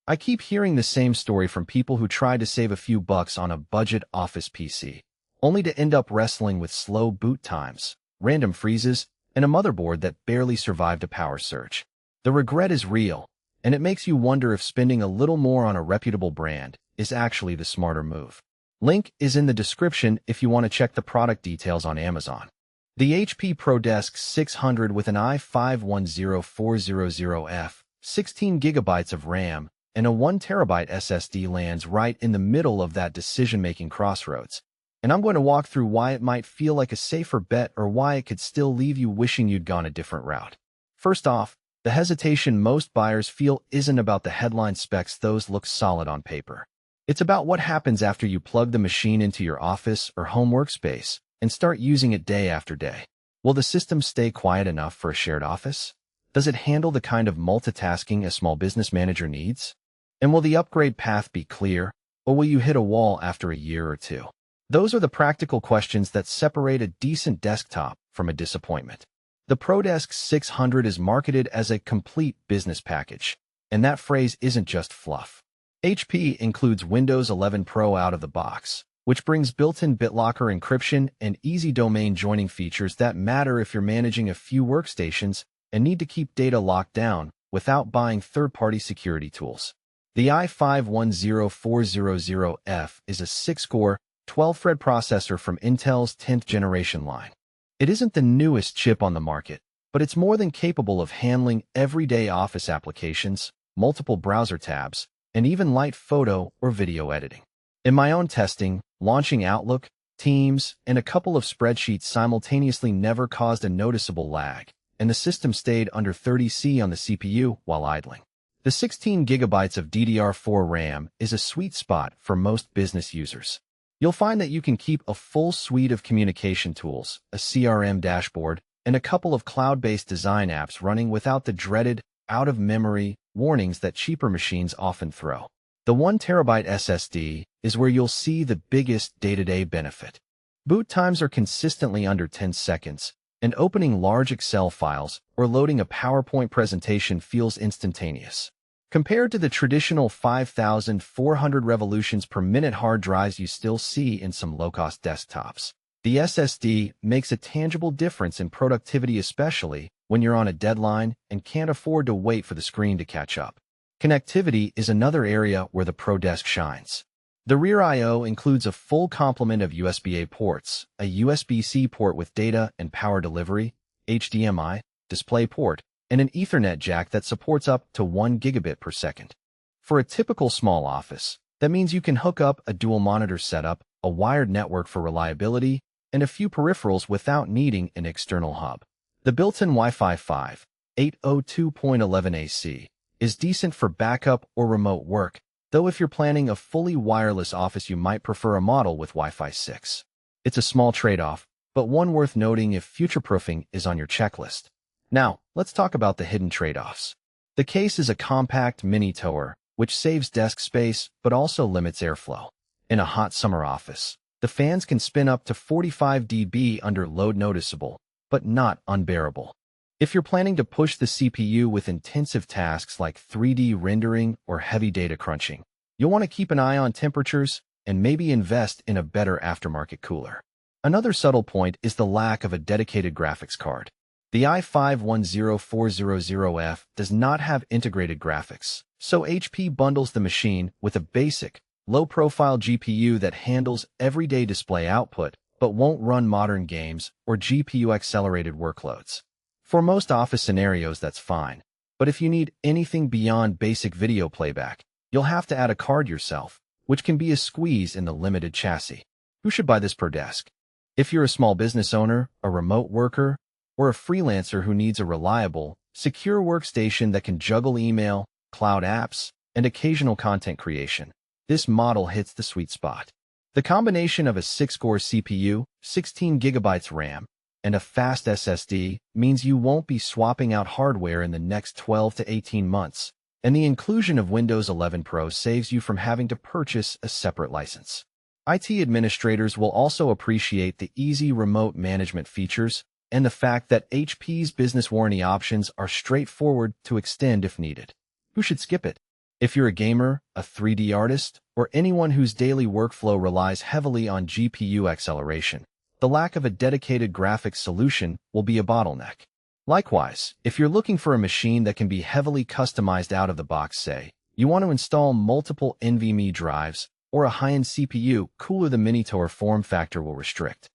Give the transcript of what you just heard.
I keep hearing the same story from people who tried to save a few bucks on a budget office PC, only to end up wrestling with slow boot times, random freezes, and a motherboard that barely survived a power surge. The regret is real, and it makes you wonder if spending a little more on a reputable brand is actually the smarter move. Link is in the description if you want to check the product details on Amazon. The HP ProDesk 600 with an i5-10400F, 16GB of RAM, and a 1TB SSD lands right in the middle of that decision-making crossroads. And I'm going to walk through why it might feel like a safer bet or why it could still leave you wishing you'd gone a different route. First off, the hesitation most buyers feel isn't about the headline specs. Those look solid on paper. It's about what happens after you plug the machine into your office or home workspace and start using it day after day. Will the system stay quiet enough for a shared office? Does it handle the kind of multitasking a small business manager needs? And will the upgrade path be clear, or will you hit a wall after a year or two? Those are the practical questions that separate a decent desktop from a disappointment. The ProDesk 600 is marketed as a complete business package, and that phrase isn't just fluff. HP includes Windows 11 Pro out of the box, which brings built-in BitLocker encryption and easy domain joining features that matter if you're managing a few workstations and need to keep data locked down without buying third-party security tools. The i5-10400F is a 6-core, 12-thread processor from Intel's 10th generation line. It isn't the newest chip on the market, but it's more than capable of handling everyday office applications, multiple browser tabs, and even light photo or video editing. In my own testing, launching Outlook, Teams, and a couple of spreadsheets simultaneously never caused a noticeable lag, and the system stayed under 30°C on the CPU while idling. The 16 GB of DDR4 RAM is a sweet spot for most business users. You'll find that you can keep a full suite of communication tools, a CRM dashboard, and a couple of cloud-based design apps running without the dreaded out-of-memory warnings that cheaper machines often throw. The 1TB SSD is where you'll see the biggest day-to-day benefit. Boot times are consistently under 10 seconds, and opening large Excel files or loading a PowerPoint presentation feels instantaneous. Compared to the traditional 5,400 revolutions per minute hard drives you still see in some low-cost desktops, the SSD makes a tangible difference in productivity, especially when you're on a deadline and can't afford to wait for the screen to catch up. Connectivity is another area where the ProDesk shines. The rear I/O includes a full complement of USB-A ports, a USB-C port with data and power delivery, HDMI, DisplayPort, and an Ethernet jack that supports up to 1 gigabit per second. For a typical small office, that means you can hook up a dual monitor setup, a wired network for reliability, and a few peripherals without needing an external hub. The built-in Wi-Fi 5, 802.11ac, is decent for backup or remote work, though if you're planning a fully wireless office you might prefer a model with Wi-Fi 6. It's a small trade-off, but one worth noting if future-proofing is on your checklist. Now, let's talk about the hidden trade-offs. The case is a compact mini tower, which saves desk space but also limits airflow. In a hot summer office, the fans can spin up to 45 dB under load, noticeable, but not unbearable. If you're planning to push the CPU with intensive tasks like 3D rendering or heavy data crunching, you'll want to keep an eye on temperatures and maybe invest in a better aftermarket cooler. Another subtle point is the lack of a dedicated graphics card. The i5-10400F does not have integrated graphics, so HP bundles the machine with a basic, low-profile GPU that handles everyday display output but won't run modern games or GPU-accelerated workloads. For most office scenarios, that's fine, but if you need anything beyond basic video playback, you'll have to add a card yourself, which can be a squeeze in the limited chassis. Who should buy this ProDesk? If you're a small business owner, a remote worker, or a freelancer who needs a reliable, secure workstation that can juggle email, cloud apps, and occasional content creation, this model hits the sweet spot. The combination of a 6-core CPU, 16 GB RAM, and a fast SSD means you won't be swapping out hardware in the next 12 to 18 months, and the inclusion of Windows 11 Pro saves you from having to purchase a separate license. IT administrators will also appreciate the easy remote management features and the fact that HP's business warranty options are straightforward to extend if needed. Who should skip it? If you're a gamer, a 3D artist, or anyone whose daily workflow relies heavily on GPU acceleration, the lack of a dedicated graphics solution will be a bottleneck. Likewise, if you're looking for a machine that can be heavily customized out of the box, say, you want to install multiple NVMe drives, or a high-end CPU, cooler the Minitor form factor will restrict.